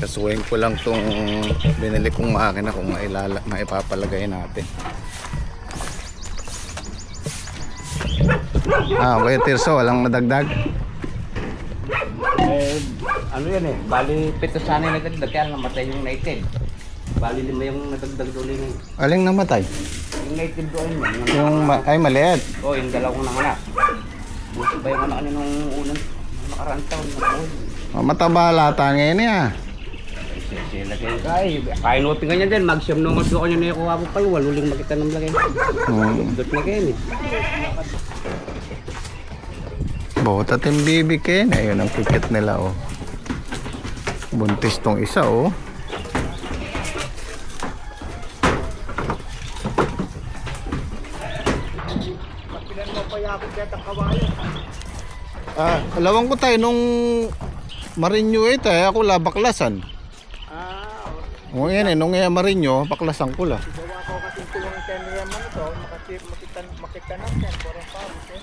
Kasuhin ko lang tong binili kong makina kung maipapalagay natin. Okay, Tirso, walang madagdag. Ano yan eh, bali pito sana yung nadagdag, kaya namatay yung native. Bali 5 yung nadagdag doon yun. Aling namatay? Yung native doon yun. Ay, maliit. Yung dalawang nanganak. Buti ba yung anak nung unang nakaraan taon na buhay. Mataba lata ngayon niya. Sila kayo kain open ganyan din, mag-siyam nung mag-doon nyo na yung kuha mo pa yun, waluling makita ng lagay. Dot na kayo eh. Botat yung bibig kayo. Ayun ang kikit nila oh. Buntis tong isa oh. Alawang ko tayo nung Marinyo ito eh, ako labaklasan. O yan eh, nung Marinyo, baklasan ko la. Gawa ko kasi tuwang tenriya man ito, makita natin, parang pawis yan.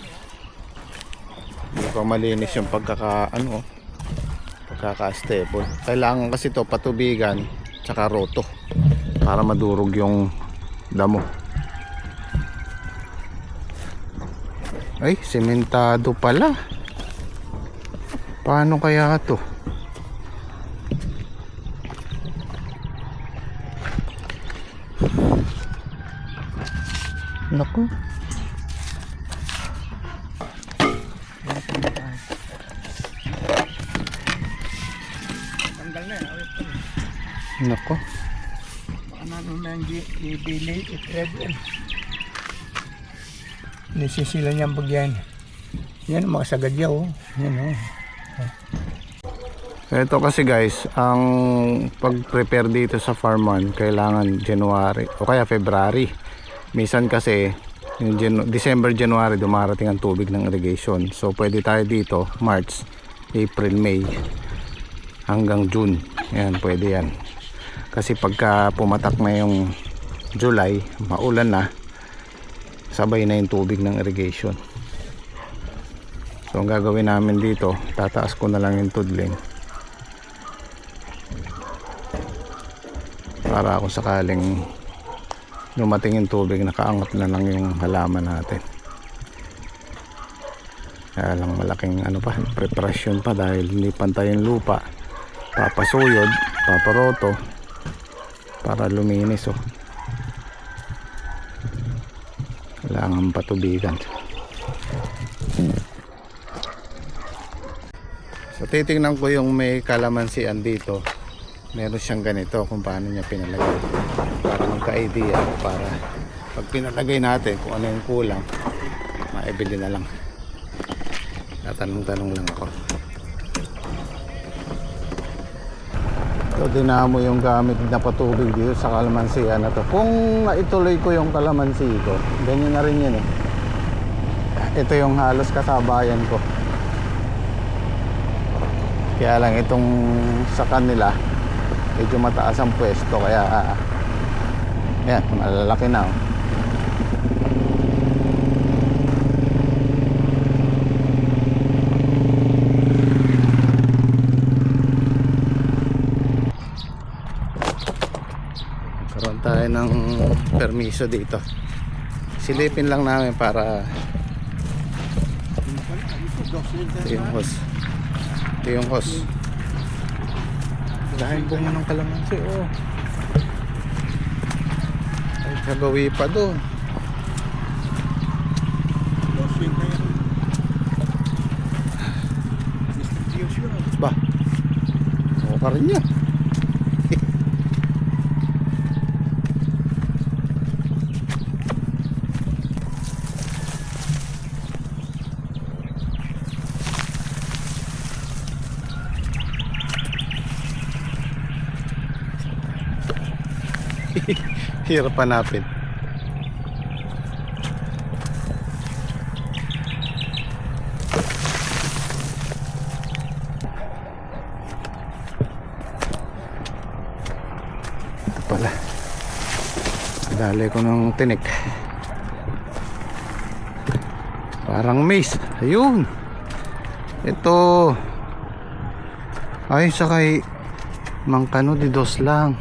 Hindi pa malinis yung pagkaka-stable. Kailangan kasi to patubigan tsaka roto para madurog yung damo. Ay, sementado pala. Paano kaya to? Naku. Tanggal na yan. Naku. Ano na yung ibili, i-thread yan. Nisisila niyang bagyan. Yan, mga sagadya oh. Yan oh. Ito kasi guys, ang pag-prepare dito sa farm 1, kailangan January o kaya February. Minsan kasi yung December, January dumarating ang tubig ng irrigation. So pwede tayo dito March, April, May hanggang June. Yan, pwede yan. Kasi pagka pumatak na yung July, maulan na, sabay na yung tubig ng irrigation. So ang gagawin namin dito, tataas ko na lang yung tudling para kung sakaling dumating yung tubig, nakaangat na lang yung halaman natin. Kaya lang malaking preparasyon pa dahil hindi pantay yung lupa. Papasuyod, paparoto para luminis oh. Kailangan patubigan. So titingnan ko yung may kalamansian dito. Meron siyang ganito kung paano niya pinalagay para magka-idea, para pag pinalagay natin kung ano yung kulang, maibili na lang. Tatanong-tanong lang ako. So dinamo yung gamit na patubig dito sa kalamansian na to. Kung naituloy ko yung kalamansi ko, ganyan na rin yun eh. Ito yung halos kasabayan ko. Kaya lang itong sa kanila medyo mataas ang pwesto, kaya yan, malalaki na oh. Karoon tayo ng permiso dito. Silipin lang namin para ito yung hose. Ito yung hose. Dahil bunga ng kalamansi oh. Ay, kagawi pa doon. Ba? O ka rin yan. Hirap hanapin. Ito pala. Dali ko ng tinik. Parang maze. Ayun. Ito. Ay, sa kay Mangkano di dos lang.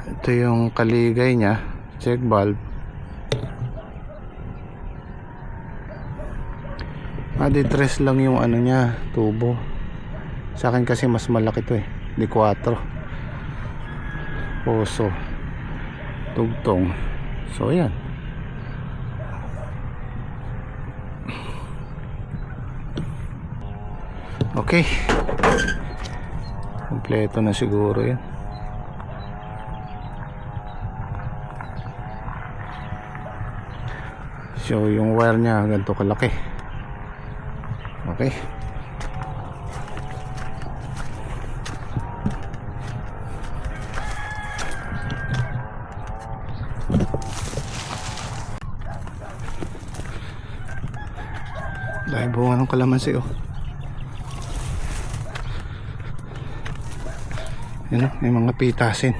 Ito yung kaligay niya, check valve. Di 3 lang yung ano niya, tubo. Sa akin kasi mas malaki to eh, di 4. Poso, tugtong. So yan. Okay, kompleto na siguro yan. So yung wire niya ganito kalaki. Okay. Dahil bunga ng kalamansi oh. Yan oh, may mga pitasin.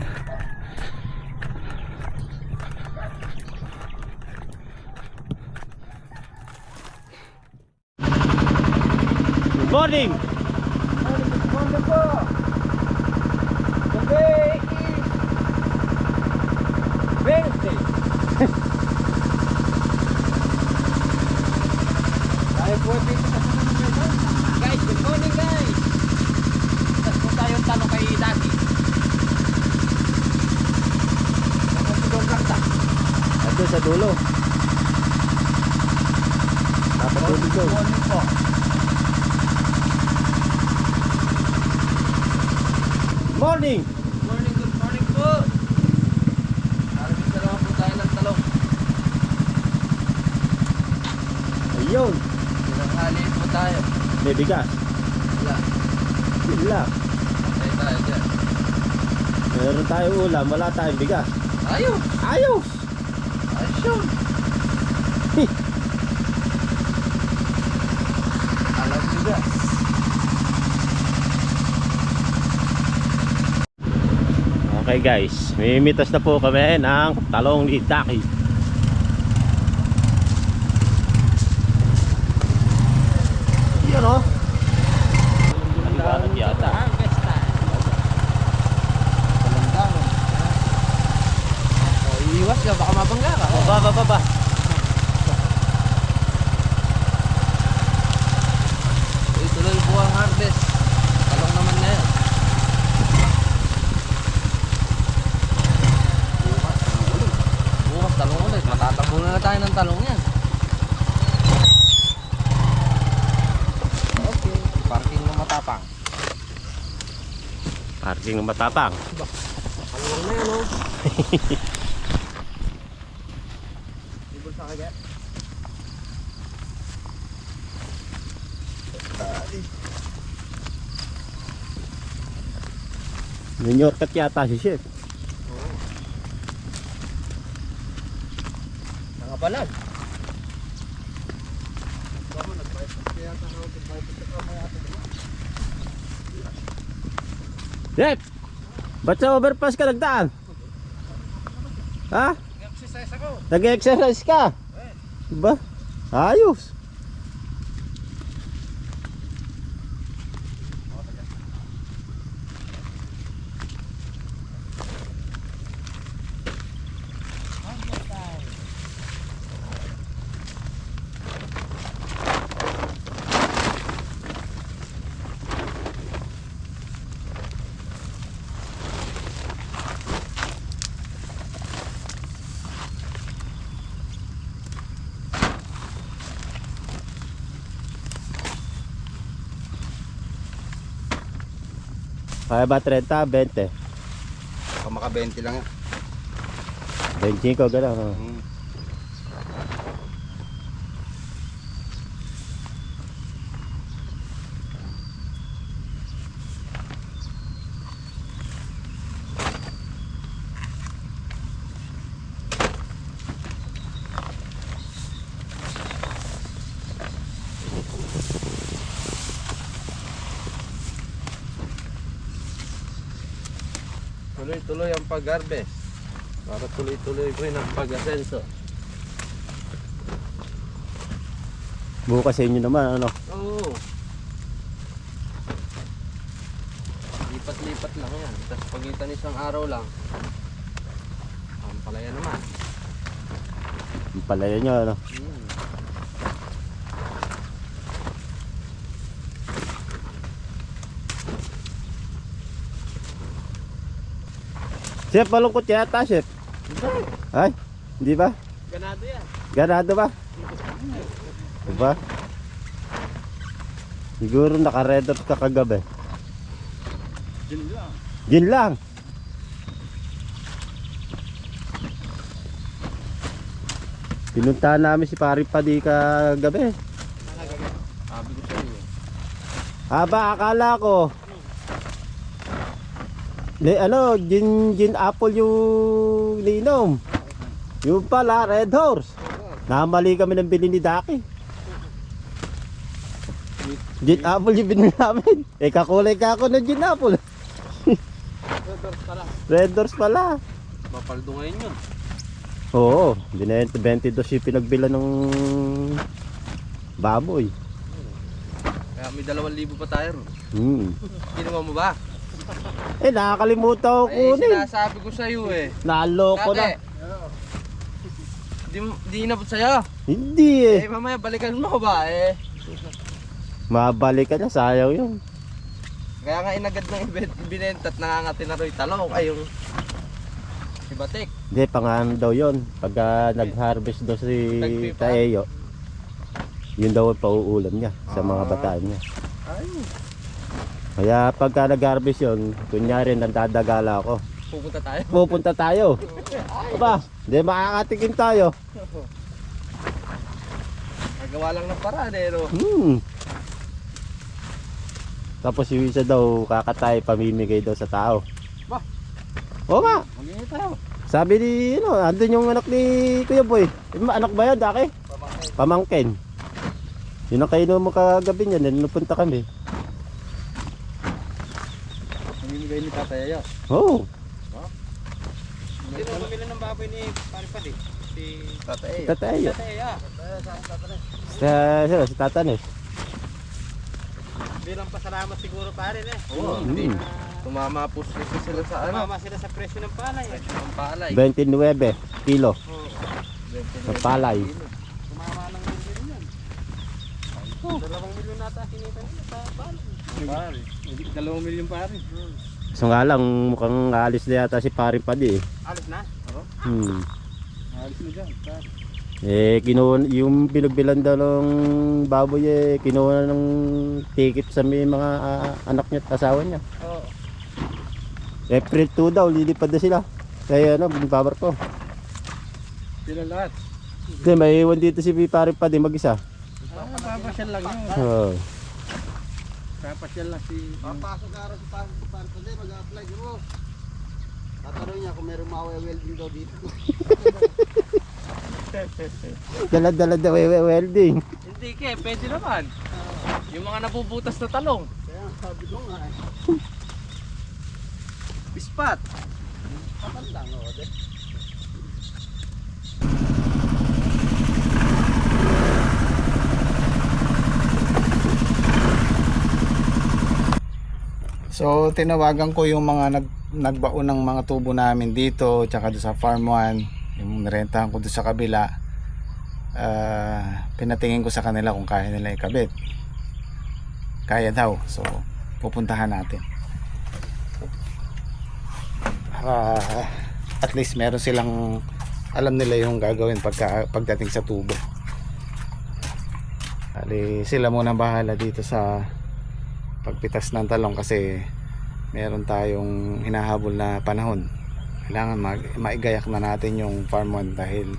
Good morning! Morning po! Today is Wednesday. Tayo po dito sa Panaman. Guys, good morning guys! Tapos po tayong tanong kay Daddy. Nakasigong kanta. Ito sa dulo. Dapat dulo ko. Good morning po. Morning! Good morning po! Harvest na naman po tayo ng talong. Ayun! Tinanghali po tayo. May bigas. Wala. Sila. Tayo tayo dyan. Meron tayong ulam, wala tayong bigas. Ayos! Ayos! Ayos yun! Alam nyo. Okay guys, may mitas na po kami ng talong ni Daki. Yan o. Aliwanag yata. Iiwas ka, baka mabangga ka. Baba. Tuloy po ang harvest. Talong naman na yan. Bukas talong ulit. Matatakbo na tayo ng talong yan. Okay. Parking na matapang. Parking ng matapang. Talong na yan o. Ibol sa kagaya. Nanyorkat yata si Chef. Nakabalag. Chef! Ba't sa overpass ka nagdaan? Ha? Nag-exercise ako. Nag-exercise ka? Diba? Ayos! Kaya ba 30? 20? Baka maka 20 lang yan. 25 gano'n. Oh. Tuloy-tuloy ang pag-harvest para tuloy-tuloy ko rin ang pag-asenso. Bukas sa inyo naman ano? Oo. lipat-lipat lang yan. Tapos pagitan isang araw lang, ang palaya naman. Ang palaya nyo, ano? Chef, malungkot yata, chef. Ay, hindi ba? Ganado yan. Ganado ba? Diba? Siguro naka-red up ka kagabi. Diyan lang. Yun lang. Pinuntahan namin si Pari Padi kagabi. Sabi ko sa iyo. Haba, akala ko gin apple yung ninom. Yung pala, red horse. Namali kami ng bili ni Daki. Gin apple yung binili namin. Kakulay ka ako ng gin apple. Red horse pala. Mapaldo ngayon yun. Oo, 22 yung pinagbila ng baboy. Kaya may 2,000 pa tayo. Ginawa mo ba? Nakakalimutan ko Ay, kunin. sinasabi ko sa iyo eh. Naloko na. Di inabot sa'yo. Hindi Mamaya balikan mo ba eh. Mabalik ka na, sayang yun. Kaya nga inagad ng ibinenta at nangangati na rin talong. Ay yung si Batik. Hindi, pangalan daw yun. Pagka nag-harvest daw si Nagpipa? Taeyo, yun daw ang pauulam niya sa mga bataan niya. Ay, Kaya pagka nag-harvest yun, kunyari nandadagala ako, pupunta tayo. pupunta tayo. Aba, hindi makakatikim tayo. Nagawa lang ng paraan eh no. Tapos yung isa daw kakatay, pamimigay daw sa tao. Ba? Oo nga. Magiging tayo. Sabi ni, andun yung anak ni Kuya Boy. Anak ba yan, Daki? Pamangkin. Yun ang kaino mo kagabi niya, napunta kami. Mamimigay ni Tatay Ayo. Oo. Sino bumili ng baboy ni Paripadi? Si Tatay Ayo. Tatayo. Tatay Ayo. Si Tatanes. Bilang pasalamat siguro pa rin eh. Oo, hindi. Tumama po sila sa ano? Tama sila sa presyo ng palay eh. Ang palay. 29 kilo. Oo. Sa palay. Tumama ng milyon yan. 2 milyon nata kinita nila sa palay. 2 milyon pa rin. So nga lang, mukhang alis na yata si Paring Padi eh. Alis na? Oo. Alis na dyan. Kinuha, yung pinagbilan daw ng baboy kinuha ng ticket sa may mga anak niya at asawa niya. Oo. April 2 daw, lilipad na sila. Kaya babar ko. Sila lahat. Hindi, may iwan dito si Paring Padi mag-isa. Papasyal lang yun. Oo. Papasyal lang si... Papasok araw si Paripadi, mag-apply ko. Tatanong niya kung meron mawe-welding daw dito. Dala-dala daw welding. Hindi ke, pwede naman. Yung mga nabubutas na talong. Kaya sabi ko nga eh. Bispat. Kapan lang o. So tinawagan ko yung mga nagbaon ng mga tubo namin dito, tsaka doon sa farm 1, yung nirentahan ko doon sa kabila. Pinatingin ko sa kanila kung kaya nila ikabit. Kaya daw, so pupuntahan natin para at least meron silang alam nila yung gagawin pagdating sa tubo. Sila muna bahala dito sa pagpitas ng talong kasi meron tayong hinahabol na panahon. Kailangan maigayak na natin yung farm 1 dahil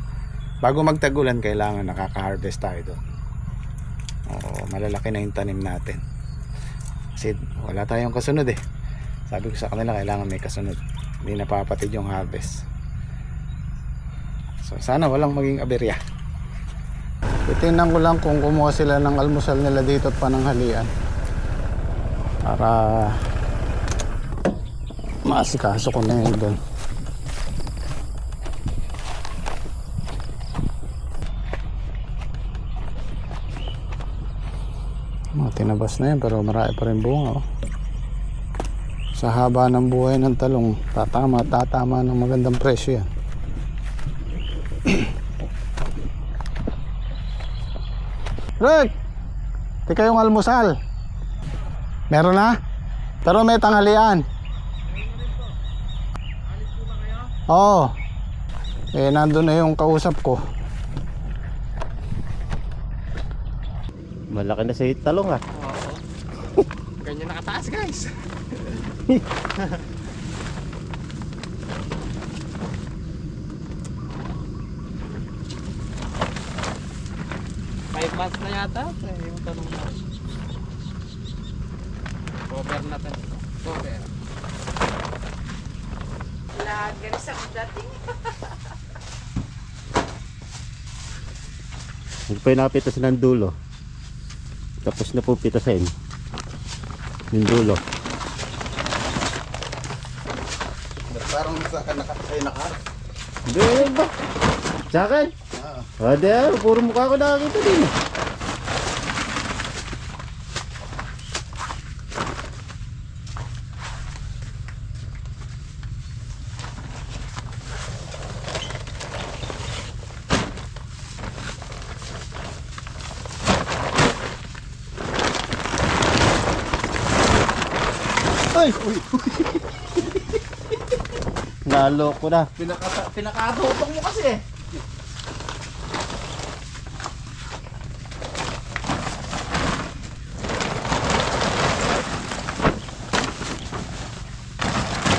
bago magtagulan kailangan nakaka-harvest tayo doon. Malalaki na yung tanim natin kasi wala tayong kasunod eh. Sabi ko sa kanila kailangan may kasunod, hindi napapatid yung harvest. So sana walang maging aberya. Titingnan ko lang kung kumuha sila ng almusal nila dito at pananghalian para maasikaso ko na yun doon. Tinabas na yan pero marami pa rin bunga. Sa haba ng buhay ng talong, tatama ng magandang presyo yan. Rick! Tika yung almusal. Meron na? Pero may tanghalian. Oo. Nandun na yung kausap ko. Malaki na si talong ah. Ganyan nakataas guys. 5 months na yata yung tanong na. Cover natin ito. Cover. Lager sa dating. Hindi pa yung nakapitasin ng dulo. Tapos na po pitasin yung dulo. Parang sa nakakasay na ka. Hindi ba? Sa akin? Hindi puro mukha ko nakakita din. Ay! Uy! Naloko na. Pinakatutong mo kasi.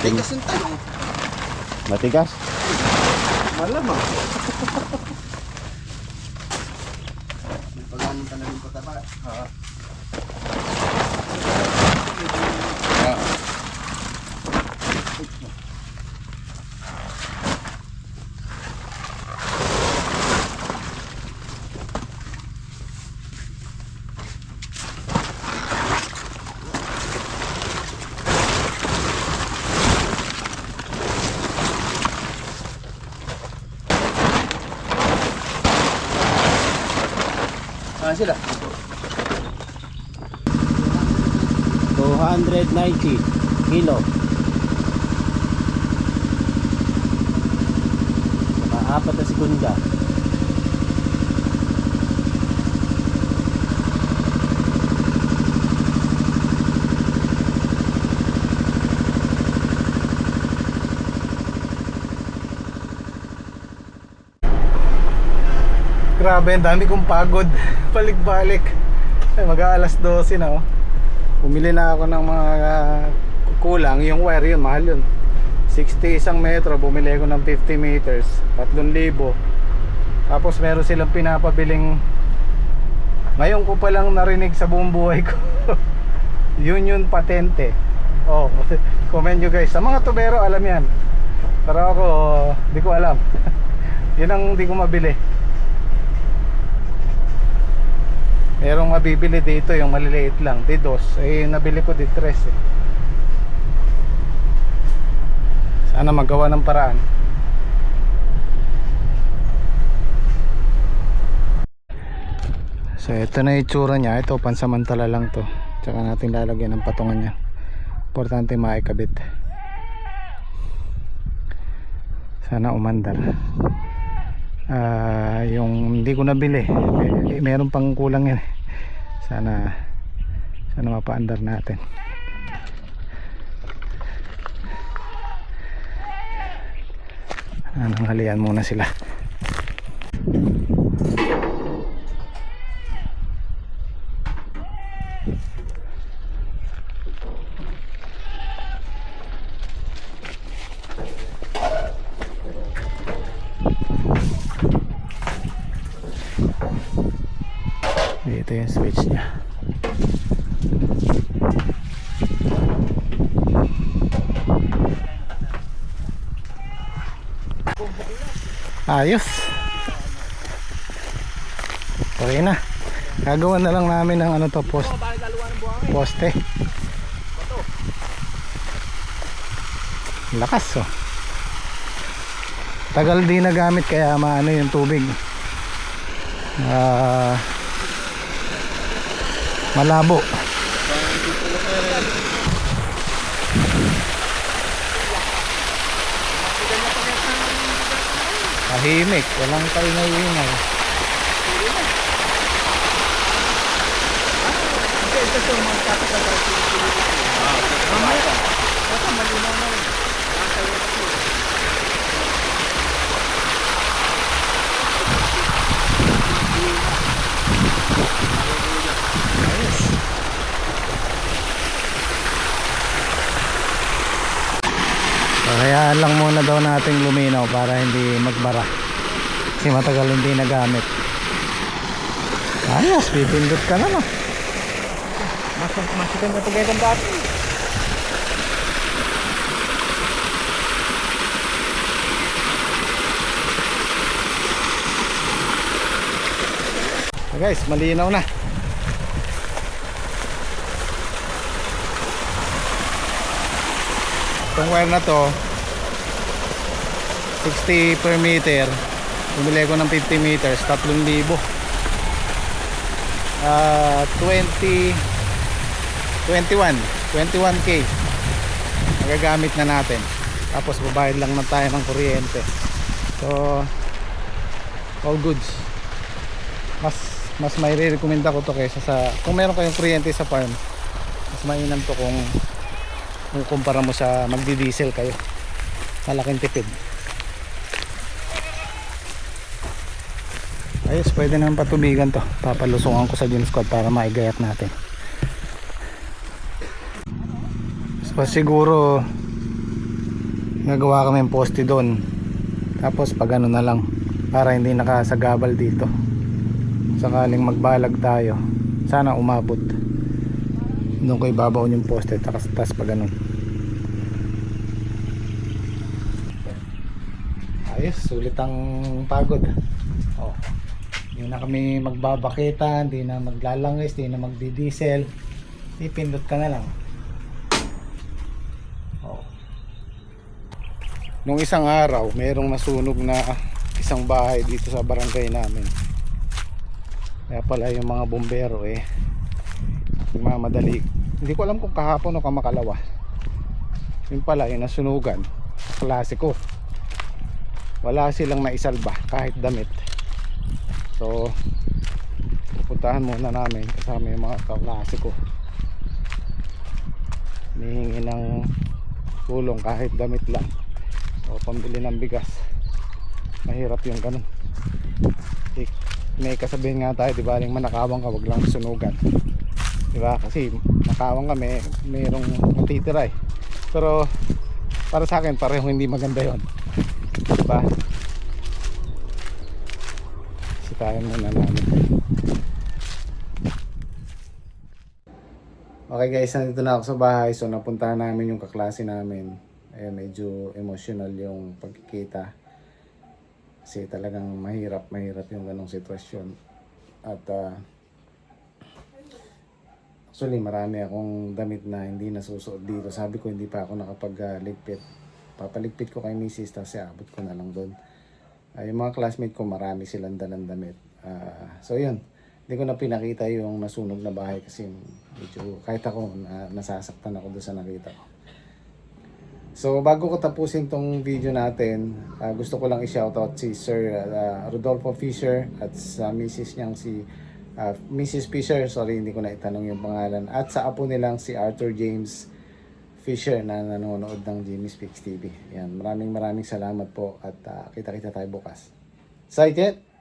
Tigas yung tanong. Matigas. Malamang. Pagkaman ka na rin pataba. Sila? 290 kilo. Saka 4 na segunda. Grabe, ang dami kong pagod. Balik-balik. Mag-aalas 12 na oh. Pumili na ako ng mga kulang. Yung wire yun, mahal yun. 60 isang metro, bumili ako ng 50 meters, 3,000. Tapos meron silang pinapabiling, ngayon ko palang narinig sa buong buhay ko. Union patente. Oh, comment nyo guys. Sa mga tubero alam yan. Pero ako, di ko alam. Yun ang di ko mabili. Merong mabibili dito yung maliliit lang, di dos. Nabili ko di tres eh. Sana magawa ng paraan. So ito na yung itsura niya. Ito pansamantala lang to. Tsaka natin lalagyan ng patungan niya. Importante maikabit. Sana umandar. Yung hindi ko nabili, meron pang kulang yan. Sana mapaandar natin. Nanghalian muna sila. Dito yung switch niya. Ayos. Okay na. Gagawa na lang namin ng ano to, poste. Lakas oh. Tagal din nagamit kaya maano yung tubig. Malabo. Tahimik, walang kaingay-ingay. Kaya lang muna daw nating luminaw para hindi magbara. Kasi matagal hindi nagamit. Ayos, pipindot ka na. Masikan na pagkaitan dati. So guys, malinaw na. Itong wire na to 60 per meter. Bumili ko ng 50 meters, 3,000. 21K magagamit na natin. Tapos babayad lang na tayo ng kuryente. So all goods. Mas may re-recommend ako to kaysa sa kung meron kayong kuryente sa farm. Mas mainam to kung kumpara mo sa magdi-diesel kayo. Malaking tipid. Ayos, pwede naman patubigan to. Papalusungan ko sa gym squad para maigayak natin. So, siguro nagawa kami ng poste doon. Tapos pag ano na lang para hindi nakasagabal dito. Sakaling magbalag tayo, sana umabot. Doon ko ibabaw yung poste tas pag ganun. Ayos, sulit ang pagod. Oh. Hindi na kami magbabakitan, hindi na maglalangis, hindi na magdi-diesel. Ipindot ka na lang. Oh. Nung isang araw, mayroong nasunog na isang bahay dito sa barangay namin. Kaya pala yung mga bumbero nagmamadali. Hindi ko alam kung kahapon o kamakalawa. Yun pala yung nasunugan. Klasiko. Wala silang naisalba kahit damit. So pupuntahan muna namin kasama yung mga kaklasiko. Hinihingi ng tulong kahit damit lang o pambili ng bigas. Mahirap yung ganun. May kasabihin nga tayo, di ba, yung manakawang ka, wag lang sunugan, di ba? Kasi nakawang ka, mayroong matitira pero para sa akin parehong hindi maganda yon, di ba? Sitahin muna namin. Okay guys, nandito na ako sa bahay. So napuntahan namin yung kaklase namin. Medyo emotional yung pagkikita kasi talagang mahirap yung ganong sitwasyon. At actually marami akong damit na hindi nasusuot dito. Sabi ko hindi pa ako nakapagligpit. Papaligpit ko kay misis tapos abot ko na lang doon. Yung mga classmate ko marami silang dalang damit. So yun, hindi ko na pinakita yung nasunog na bahay kasi medyo kahit ako nasasaktan ako doon sa nakita ko. So bago ko tapusin tong video natin, gusto ko lang i-shoutout si Sir Rodolfo Fisher at sa misis niyang si Mrs. Fisher, sorry hindi ko na itanong yung pangalan, at sa apo nilang si Arthur James Fisher na nanonood ng Jimmy's Picks TV. Yan, maraming salamat po at kita-kita tayo bukas. Excited?